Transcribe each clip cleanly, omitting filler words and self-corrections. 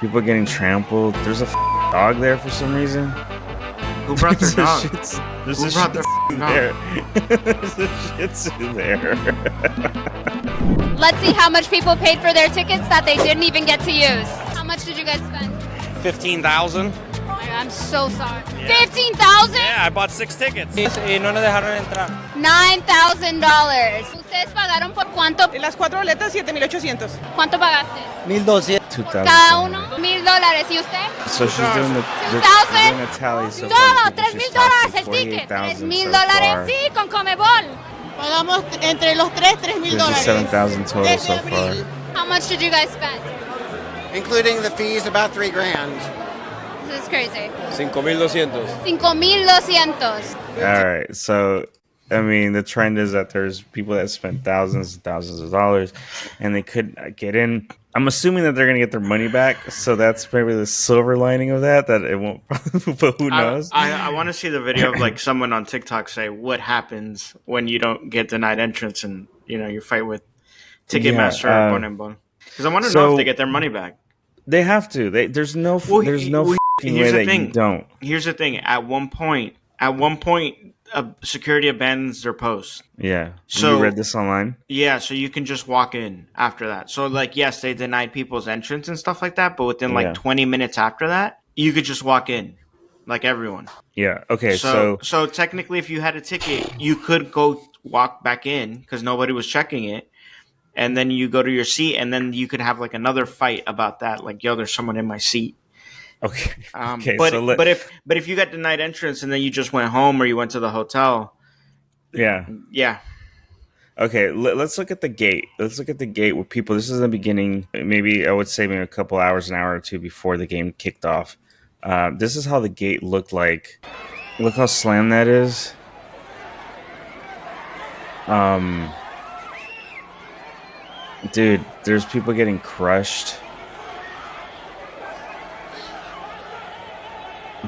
People getting trampled. There's a dog there for some reason. Who brought their dog? There's Who a brought their Shih Tzu dog? there. There's a Shih Tzu there. Let's see how much people paid for their tickets that they didn't even get to use. How much did you guys spend? 15,000. I'm so sorry. 15,000? Yeah, I bought 6 tickets. Y no nos dejaron entrar. $9,000. ¿Ustedes pagaron por cuánto? Las 4 boletas, 7,800. ¿Cuánto pagaste? 1,200. 2,000. Cada uno $1,000. ¿Y usted? So she's doing the 2,000? doing a tally. So Todo, far, she's $3,000 talking el ticket. 48,000 $3,000. so far. Sí, con Comebol. Pagamos entre los tres $3,000. 57,000 total Desde so far. abril. How much did you guys spend? Including the fees, about $3,000. This is crazy. 5,200. 5,200. All right, so I mean, the trend is that there's people that spent thousands and thousands of dollars, and they couldn't get in. I'm assuming that they're gonna get their money back, so that's maybe the silver lining of that. That it won't, but who knows? I want to see the video of like someone on TikTok say what happens when you don't get denied entrance and you fight with Ticketmaster or Bonenbon. Because I want to know if they get their money back. They have to. There's no way that you don't. Here's the thing. At one point, security abandons their post. Yeah. So you read this online? Yeah, so you can just walk in after that. So like, yes, they denied people's entrance and stuff like that, but within like 20 minutes after that, you could just walk in, like everyone. Yeah. Okay. So technically, if you had a ticket, you could go walk back in because nobody was checking it. And then you go to your seat, and then you could have like another fight about that. Like, yo, there's someone in my seat. Okay. But if you got denied entrance and then you just went home or you went to the hotel, yeah. Okay, let's look at the gate. Let's look at the gate with people. This is the beginning. Maybe I would say maybe a couple hours, an hour or two before the game kicked off. This is how the gate looked like. Look how slammed that is. Dude, there's people getting crushed.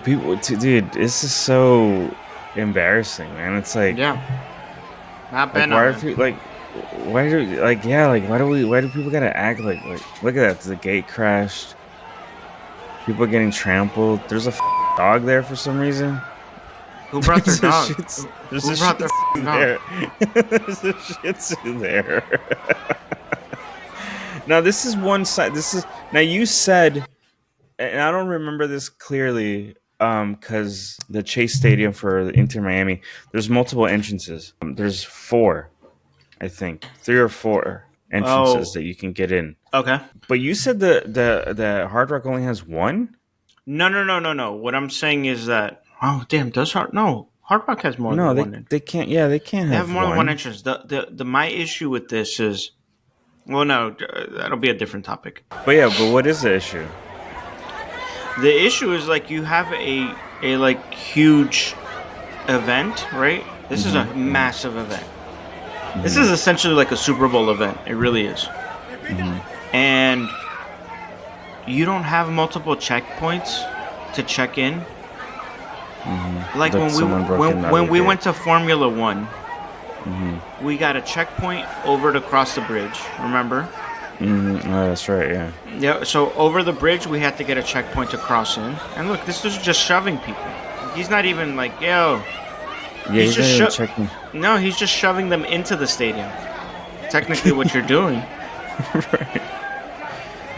Dude, this is so embarrassing, man. It's like, not bad. Why do people gotta act like look at that? The gate crashed. People getting trampled. There's a dog there for some reason. Who brought their dog? There's Who a brought their Shih Tzu dog? there. There's a Shih Tzu there. Now this is one side. Now you said, and I don't remember this clearly, because the Chase Stadium for the Inter Miami, there's multiple entrances. There's 4, I think, 3 or 4 entrances that you can get in. Okay, but you said the Hard Rock only has 1. No. What I'm saying is that Hard Rock has more than one. They can't. Yeah, they can't They have more than one entrance. The my issue with this is, well, no, that'll be a different topic. But what is the issue? The issue is like you have a like huge event, right? This is a massive event. This is essentially like a Super Bowl event. It really is. And you don't have multiple checkpoints to check in. Like when we went to Formula One, we got a checkpoint over to cross the bridge. Remember? Oh, that's right. Yeah. Yeah. So over the bridge, we had to get a checkpoint to cross in. And look, this is just shoving people. He's not even like, yo. Yeah, he's just checking. No, he's just shoving them into the stadium. Technically, what you're doing. Right.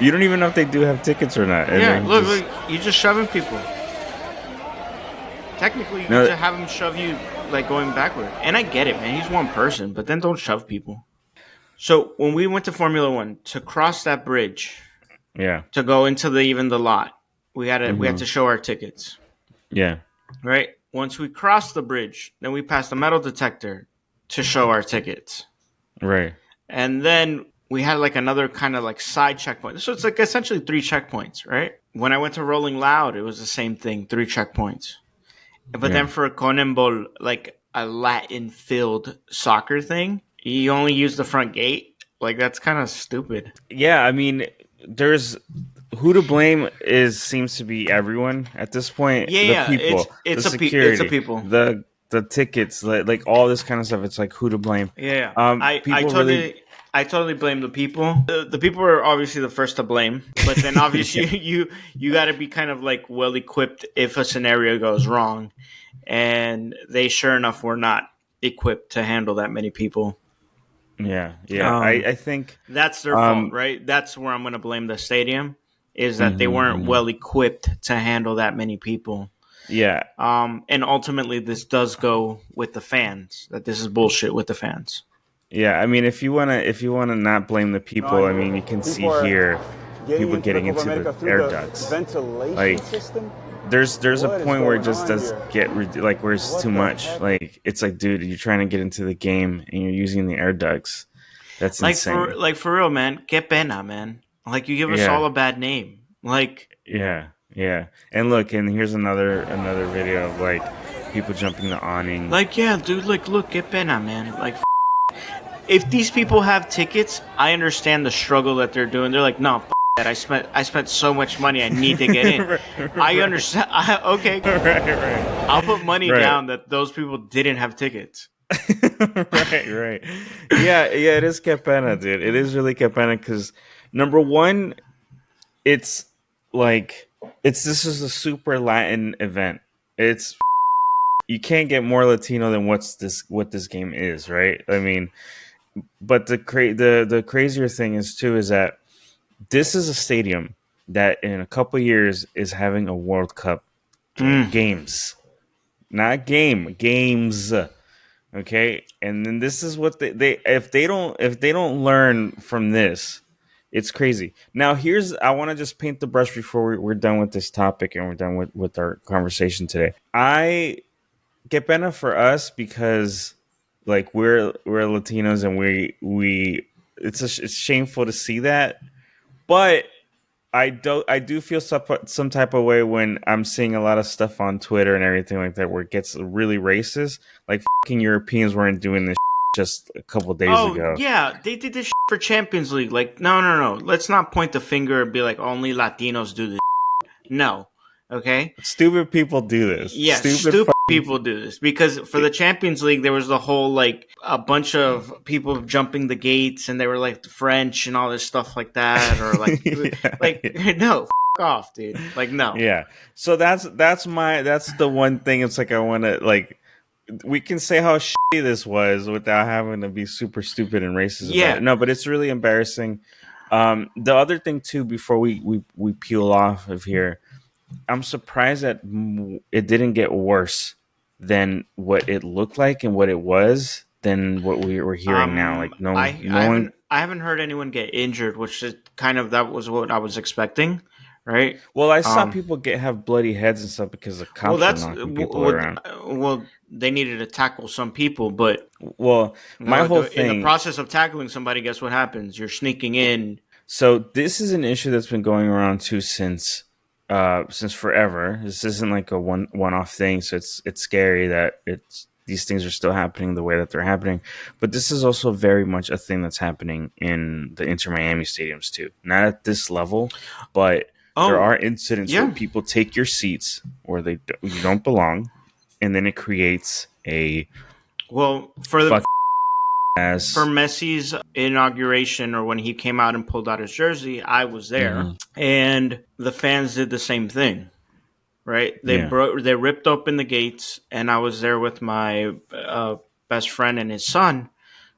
You don't even know if they do have tickets or not. Yeah, look, you're just shoving people. Technically, you get to have him shove you like going backward. And I get it, man. He's one person, but then don't shove people. So when we went to Formula One to cross that bridge, to go into the lot, we had to show our tickets. Yeah. Right. Once we crossed the bridge, then we passed the metal detector to show our tickets. Right. And then we had like another kind of like side checkpoint. So it's like essentially 3 checkpoints, right? When I went to Rolling Loud, it was the same thing, 3 checkpoints. But then for Conenbol, like a Latin-filled soccer thing, you only use the front gate. Like, that's kind of stupid. Yeah, I mean, there's who to blame seems to be everyone at this point. Yeah, the people, it's the security, it's security, the people, the tickets, like all this kind of stuff. It's like who to blame. Yeah, I totally blame the people. The people are obviously the first to blame, but then obviously you got to be kind of like well equipped if a scenario goes wrong, and they sure enough were not equipped to handle that many people. Yeah. I think That's their fault, right? That's where I'm going to blame the stadium, is that they weren't well equipped to handle that many people. Yeah. And ultimately, this does go with the fans. That this is bullshit with the fans. Yeah, I mean, if you wanna not blame the people, I mean, you can see here people getting into the air ducts. Like, there's a point where it just does get like where it's too much. Like, it's like, dude, you're trying to get into the game and you're using the air ducts. That's insane. For real, man. Que pena, man. Like, you give us all a bad name. Like, yeah. And look, and here's another video of like people jumping the awning. Like, yeah, dude. Like, look, que pena, man. Like, if these people have tickets, I understand the struggle that they're doing. They're like, no, that. I spent so much money. I need to get in. right. I understand. Okay. Right. I'll put money down that those people didn't have tickets. right. Yeah, it is que pena, dude. It is really que pena because number one, it's like this is a super Latin event. It's you can't get more Latino than what this game is, right? I mean, but the crazier thing is that this is a stadium that in a couple of years is having a World Cup games, not games. Okay, and then this is what they if they don't learn from this, it's crazy. Now I want to just paint the brush before we're done with this topic and we're done with our conversation today. I get pena for us because like we're Latinos and we it's shameful to see that, but I do feel some type of way when I'm seeing a lot of stuff on Twitter and everything like that where it gets really racist. Like fucking Europeans weren't doing this just a couple days ago. Yeah, they did this for Champions League. Like, no. Let's not point the finger and be like only Latinos do this. No, okay. Stupid people do this. Yeah, stupid people do this because for the Champions League there was the whole like a bunch of people jumping the gates and they were like French and all this stuff like that or like no, off, dude. Like no. Yeah. So that's the one thing. It's like I want to like we can say how shitty this was without having to be super stupid and racist. Yeah. About it. No, but it's really embarrassing. The other thing too, before we peel off of here, I'm surprised that it didn't get worse than what it looked like and what it was than what we were hearing now. Like I haven't heard anyone get injured, which is that was what I was expecting, right? Well, I saw people have bloody heads and stuff because the cops were knocking people around. Well, they needed to tackle some people, but my whole thing in the process of tackling somebody, guess what happens? You're sneaking in. So this is an issue that's been going around too since forever. This isn't like a one-off thing, so it's scary that these things are still happening the way that they're happening. But this is also very much a thing that's happening in the Inter Miami stadiums too. Not at this level, but there are incidents where people take your seats where you don't belong, and then it creates a for Messi's inauguration or when he came out and pulled out his jersey, I was there, and the fans did the same thing, right? They ripped open the gates, and I was there with my best friend and his son,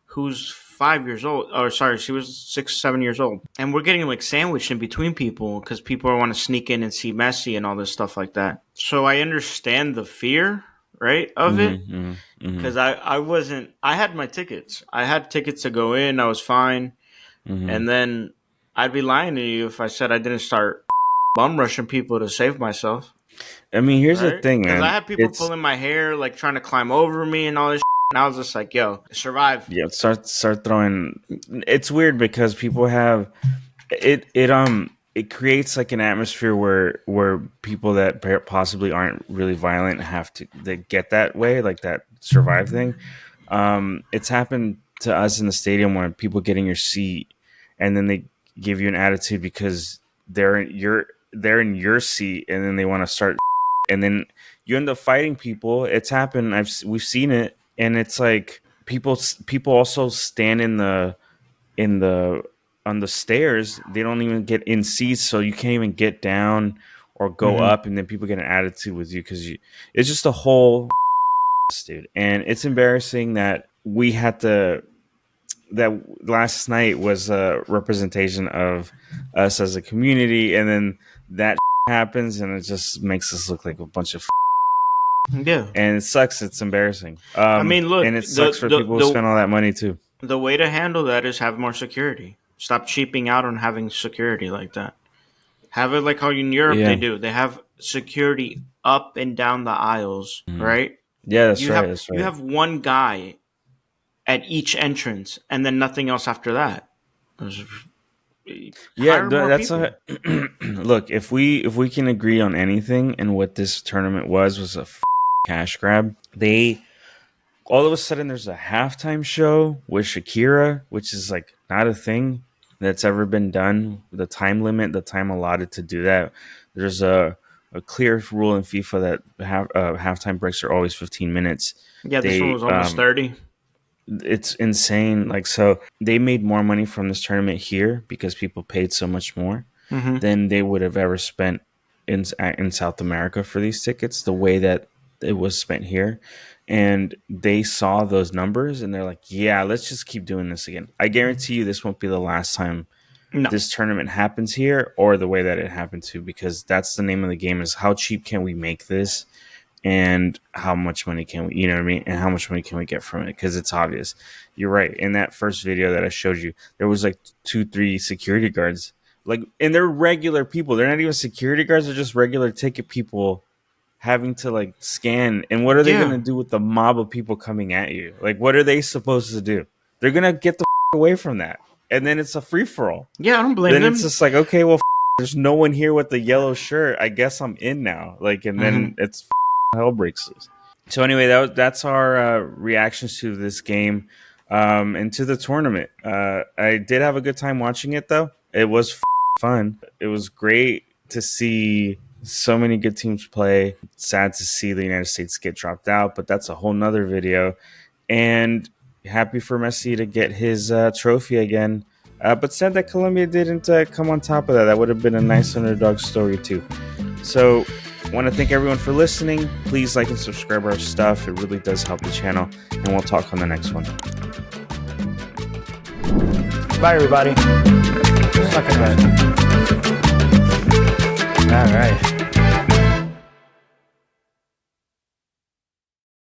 who's 5 years old. Or sorry, she was 6, 7 years old, and we're getting like sandwiched in between people because people want to sneak in and see Messi and all this stuff like that. So I understand the fear, right, of it. Because I had my tickets. I had tickets to go in. I was fine. And then I'd be lying to you if I said I didn't start bum rushing people to save myself. I mean, here's the thing, man. Because I had people pulling my hair, like trying to climb over me and all this and I was just like, yo, survive. Yeah, start throwing. It's weird because people have it creates like an atmosphere where people that possibly aren't really violent they get that way, like that survive thing. It's happened to us in the stadium where people get in your seat and then they give you an attitude because they're in your seat and then they want to start and then you end up fighting people. It's happened. We've seen it, and it's like people also stand in the in the on the stairs, they don't even get in seats, so you can't even get down or go up, and then people get an attitude with you because it's just a whole dude. And it's embarrassing that we had to that last night was a representation of us as a community, and then that happens, and it just makes us look like a bunch of Yeah, and it sucks. It's embarrassing. I mean, look, and it sucks for people who spend all that money too. The way to handle that is have more security. Stop cheaping out on having security like that. Have it like how in Europe they do. They have security up and down the aisles, right? Yeah, that's right. That's right. You have one guy at each entrance, and then nothing else after that. Yeah, that's look. If we can agree on anything, and what this tournament was a cash grab. They all of a sudden there's a halftime show with Shakira, which is like not a thing that's ever been done. The time limit, the time allotted to do that. There's a clear rule in FIFA that halftime breaks are always 15 minutes. Yeah, this one was almost 30. It's insane. Like, so they made more money from this tournament here because people paid so much more than they would have ever spent in South America for these tickets, the way that it was spent here. And they saw those numbers and they're like, yeah, let's just keep doing this again. I guarantee you this won't be the last time this tournament happens here, or the way that it happened to, because that's the name of the game, is how cheap can we make this, and how much money can we, you know what I mean? And how much money can we get from it? Because it's obvious. You're right. In that first video that I showed you, there was like 2-3 security guards. Like, and they're regular people. They're not even security guards. They're just regular ticket people having to like scan. And what are they going to do with the mob of people coming at you? Like, what are they supposed to do? They're going to get the away from that. And then it's a free for all. Yeah, I don't blame them. Then it's just like, okay, well, there's no one here with the yellow shirt. I guess I'm in now. Like, and then it's hell breaks loose. So anyway, that's our reactions to this game and to the tournament. I did have a good time watching it, though. It was fun. It was great to see so many good teams play. Sad to see the United States get dropped out, but that's a whole nother video. And happy for Messi to get his trophy again. But sad that Colombia didn't come on top of that. That would have been a nice underdog story too. So I want to thank everyone for listening. Please like and subscribe our stuff. It really does help the channel. And we'll talk on the next one. Bye, everybody. Suck it, man. All right.